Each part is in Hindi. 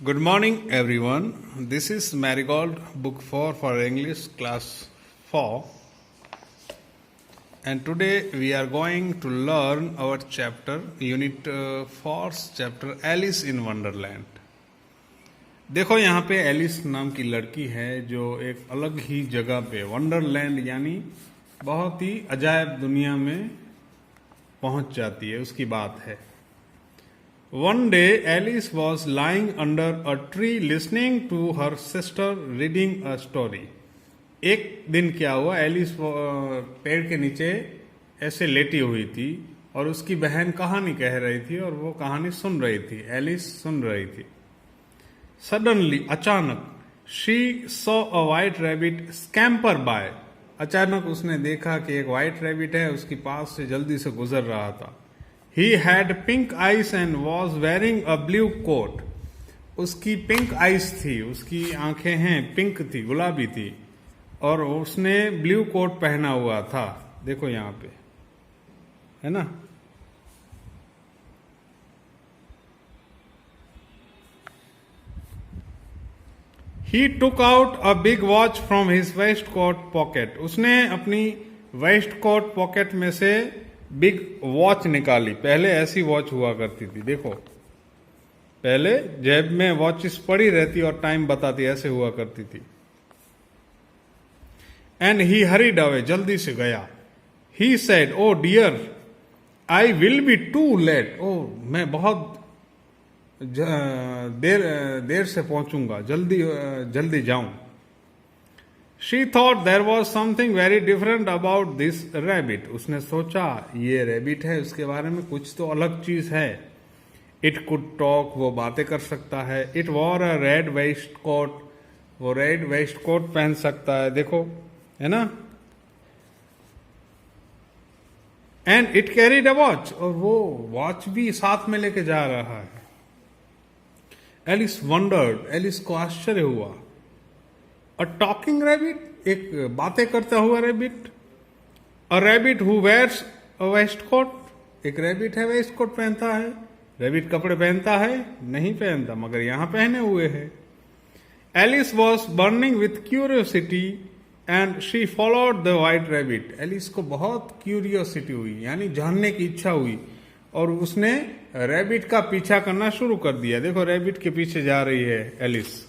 Good morning, everyone. This is Marigold, Book 4 for English, Class 4. And today we are going to learn our chapter, Unit 4, Chapter Alice in Wonderland. देखो यहाँ पे एलिस नाम की लड़की है जो एक अलग ही जगह पे वंडरलैंड यानी बहुत ही अजायब दुनिया में पहुंच जाती है, उसकी बात है. One day Alice was lying under a tree listening to her sister reading a story. एक दिन क्या हुआ, एलिस पेड़ के नीचे ऐसे लेटी हुई थी और उसकी बहन कहानी कह रही थी और वो कहानी सुन रही थी. एलिस सुन रही थी. Suddenly, अचानक, she saw a white rabbit scamper by. अचानक उसने देखा कि एक व्हाइट रैबिट है, उसके पास से जल्दी से गुजर रहा था. He had pink eyes and was wearing a blue coat. उसकी पिंक आइज थी, उसकी आंखें हैं पिंक थी, गुलाबी थी, और उसने ब्लू कोट पहना हुआ था. देखो यहाँ पे है ना. He took out a big watch from his waistcoat pocket. उसने अपनी वेस्टकोट पॉकेट में से बिग वॉच निकाली. पहले ऐसी वॉच हुआ करती थी, देखो पहले जेब में वॉचेस पड़ी रहती और टाइम बताती, ऐसे हुआ करती थी. एंड ही हरीड अवे, जल्दी से गया. He said, oh dear, I will be too late. ओ मैं बहुत देर से पहुंचूंगा, जल्दी जाऊं. She thought there was something very different about this rabbit. उसने सोचा ये रैबिट है, उसके बारे में कुछ तो अलग चीज है. It could talk, वो बातें कर सकता है. It wore a red waistcoat, वो रेड वेस्टकोट पहन सकता है, देखो है ना. And it carried a watch, और वो वॉच भी साथ में लेके जा रहा है. एलिस वंडर्ड, एलिस को आश्चर्य हुआ. अ टॉकिंग रैबिट, एक बातें करता हुआ rabbit. A rabbit who wears a waistcoat, एक रैबिट है वेस्टकोट पहनता है. रैबिट कपड़े पहनता है? नहीं पहनता, मगर यहां पहने हुए है. Alice was burning with curiosity and she followed the white rabbit. Alice को बहुत क्यूरियोसिटी हुई, यानी जानने की इच्छा हुई, और उसने रैबिट का पीछा करना शुरू कर दिया. देखो रैबिट के पीछे जा रही है Alice.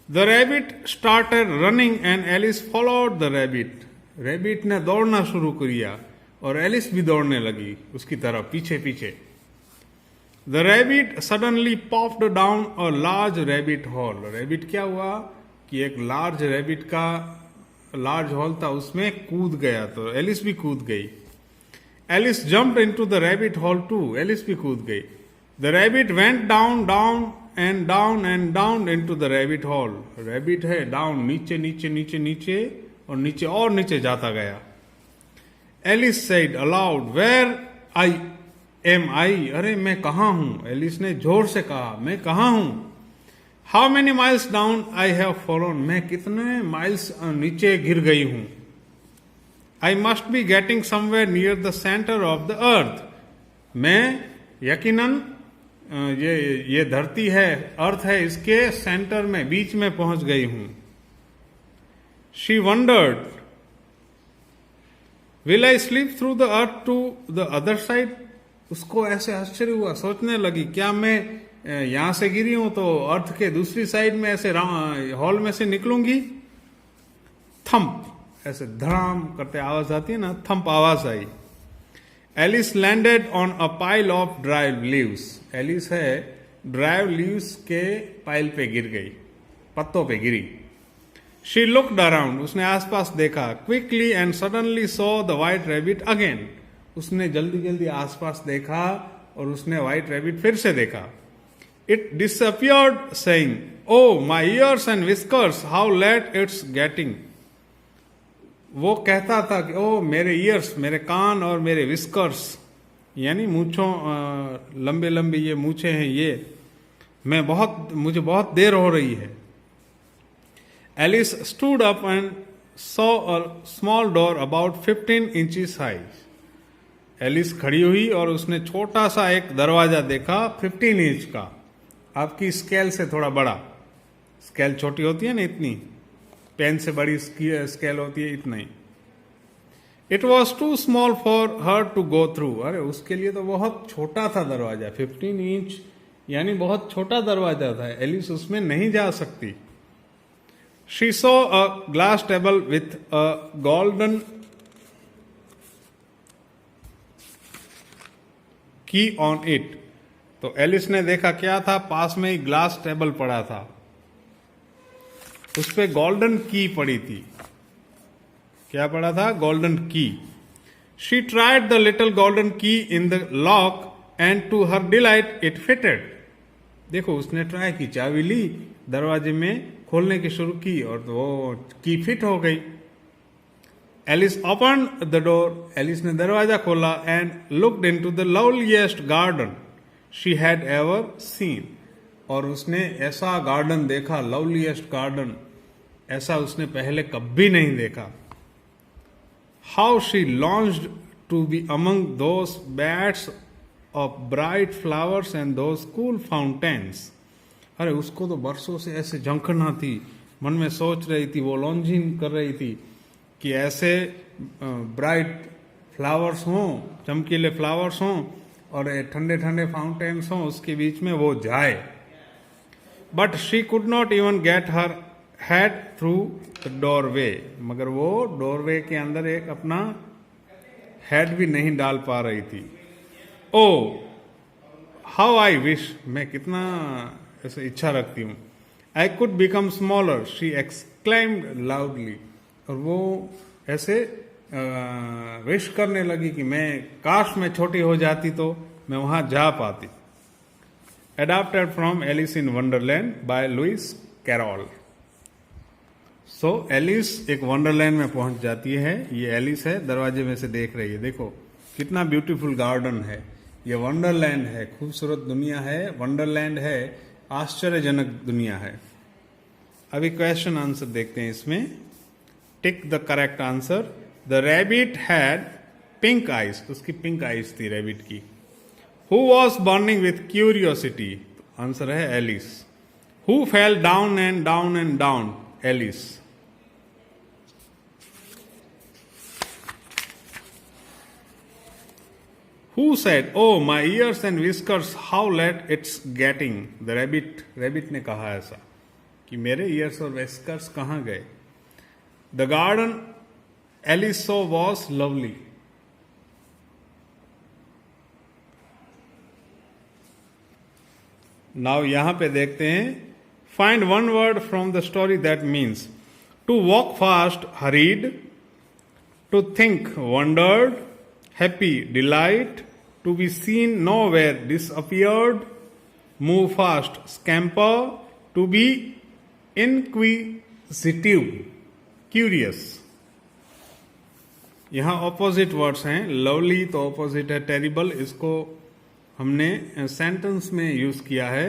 The rabbit started running and Alice followed the rabbit. Rabbit ने दौड़ना शुरू किया और एलिस भी दौड़ने लगी उसकी तरफ, पीछे पीछे. The rabbit suddenly popped down a large rabbit hole. Rabbit क्या हुआ कि एक लार्ज हॉल था, उसमें कूद गया, तो एलिस भी कूद गई. Alice jumped into the rabbit hole too. Alice भी कूद गई. The rabbit went down and down into the rabbit hole. Rabbit है डाउन, नीचे नीचे नीचे नीचे और नीचे और नीचे जाता गया. Alice said aloud, where am I? अरे मैं कहाँ हूं? एलिस ने जोर से कहा, मैं कहाँ हूं? How many miles down I have fallen? मैं कितने माइल्स नीचे गिर गई हूं? I must be getting somewhere near the center of the earth. मैं यकीनन ये धरती है, अर्थ है, इसके सेंटर में, बीच में पहुंच गई हूं. She wondered, will I slip through the earth to the other side? उसको ऐसे आश्चर्य हुआ, सोचने लगी क्या मैं यहां से गिरी हूं तो अर्थ के दूसरी साइड में ऐसे हॉल में से निकलूंगी. थंप, ऐसे धड़ाम करते आवाज आती है ना, थंप आवाज आई. Alice landed on a pile of dry leaves. Alice है ड्राई लीव्स के पाइल पे गिर गई, पत्तों पे गिरी. शी लुक्ड अराउंड, उसने आसपास देखा. Quickly and suddenly saw the white rabbit again. उसने जल्दी जल्दी आसपास देखा और उसने व्हाइट रैबिट फिर से देखा. It disappeared saying, oh my ears and whiskers, how late it's getting. वो कहता था कि ओ मेरे ईयर्स, मेरे कान और मेरे विस्कर्स, यानी मूछों, लंबे लंबे ये मूछे हैं, ये मुझे बहुत देर हो रही है. Alice stood up and saw a small door about 15 inches high. Alice खड़ी हुई और उसने छोटा सा एक दरवाजा देखा 15 इंच का, आपकी स्केल से थोड़ा बड़ा, स्केल छोटी होती है ना इतनी, पेन से बड़ी स्केल होती है इतना ही। It was too small for her to go through, अरे उसके लिए तो बहुत छोटा था दरवाजा, 15 इंच यानी बहुत छोटा दरवाजा था, एलिस उसमें नहीं जा सकती। She saw a glass table with a golden की ऑन इट, तो एलिस ने देखा क्या था, पास में ही ग्लास टेबल पड़ा था, उस पे गोल्डन की पड़ी थी। क्या पड़ा था? Golden key. She tried the little golden key in the lock and to her delight it fitted. देखो उसने ट्राई की, चाबी ली, दरवाजे में खोलने की शुरू की और वो की फिट हो गई। Alice open the door, Alice ने दरवाजा खोला and looked into the loveliest garden she had ever seen, और उसने ऐसा गार्डन देखा, लवलीएस्ट गार्डन, ऐसा उसने पहले कभी नहीं देखा। How she longed to be among those beds of bright flowers and those cool fountains. अरे उसको तो बरसों से ऐसे झंखना थी, मन में सोच रही थी, वो लॉन्चिंग कर रही थी कि ऐसे ब्राइट फ्लावर्स हों, चमकीले फ्लावर्स हों और ठंडे ठंडे फाउंटेन्स हों, उसके बीच में वो जाए। But she could not even get her head through the doorway, मगर वो डोरवे के अंदर एक अपना हेड भी नहीं डाल पा रही थी। ओ हाउ आई विश, मैं कितना ऐसे इच्छा रखती हूँ। I could become smaller, she exclaimed loudly, और वो ऐसे विश करने लगी कि मैं काश मैं छोटी हो जाती तो मैं वहां जा पाती। Adapted from Alice in Wonderland by Lewis Carroll. So Alice एक वंडरलैंड में पहुंच जाती है। ये एलिस है, दरवाजे में से देख रही है, देखो कितना ब्यूटीफुल गार्डन है, ये वंडरलैंड है, खूबसूरत दुनिया है, वंडरलैंड है, आश्चर्यजनक दुनिया है। अभी क्वेश्चन आंसर देखते हैं इसमें। Tick the correct answer. The rabbit had pink eyes, उसकी पिंक आइज थी रैबिट की। Who was burning with curiosity, answer है Alice. Who fell down and down and down, Alice. Who said, "Oh, my ears and whiskers, how late it's getting"? The rabbit, rabbit ने कहा ऐसा कि मेरे ears और whiskers कहाँ गए? The garden Alice saw was lovely. Now यहाँ पे देखते हैं, find one word from the story that means to walk fast, hurried, to think, wondered, happy, delight, to be seen nowhere, disappeared, move fast, scamper, to be inquisitive, curious. यहाँ ऑपोजिट वर्ड्स हैं, लवली तो ऑपोजिट है टेरिबल, इसको हमने सेंटेंस में यूज किया है।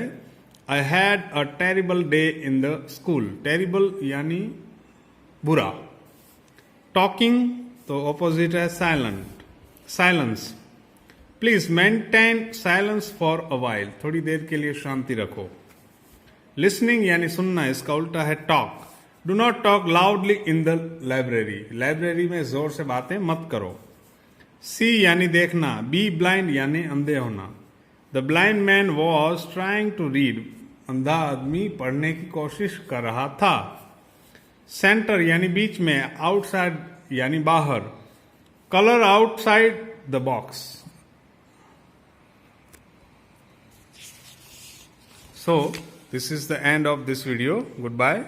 I had a terrible day in the school, terrible यानी बुरा। टॉकिंग तो ऑपोजिट है silent, silence. Please maintain silence for a while, थोड़ी देर के लिए शांति रखो। लिसनिंग यानी सुनना, इसका उल्टा है talk. Do not talk loudly in the library, library में जोर से बातें मत करो। सी यानी देखना, बी ब्लाइंड यानी अंधे होना। The blind man was trying to read, अंधा आदमी पढ़ने की कोशिश कर रहा था। सेंटर यानी बीच में, आउटसाइड यानी बाहर। Colour outside the box. So this is the end of this video. Goodbye.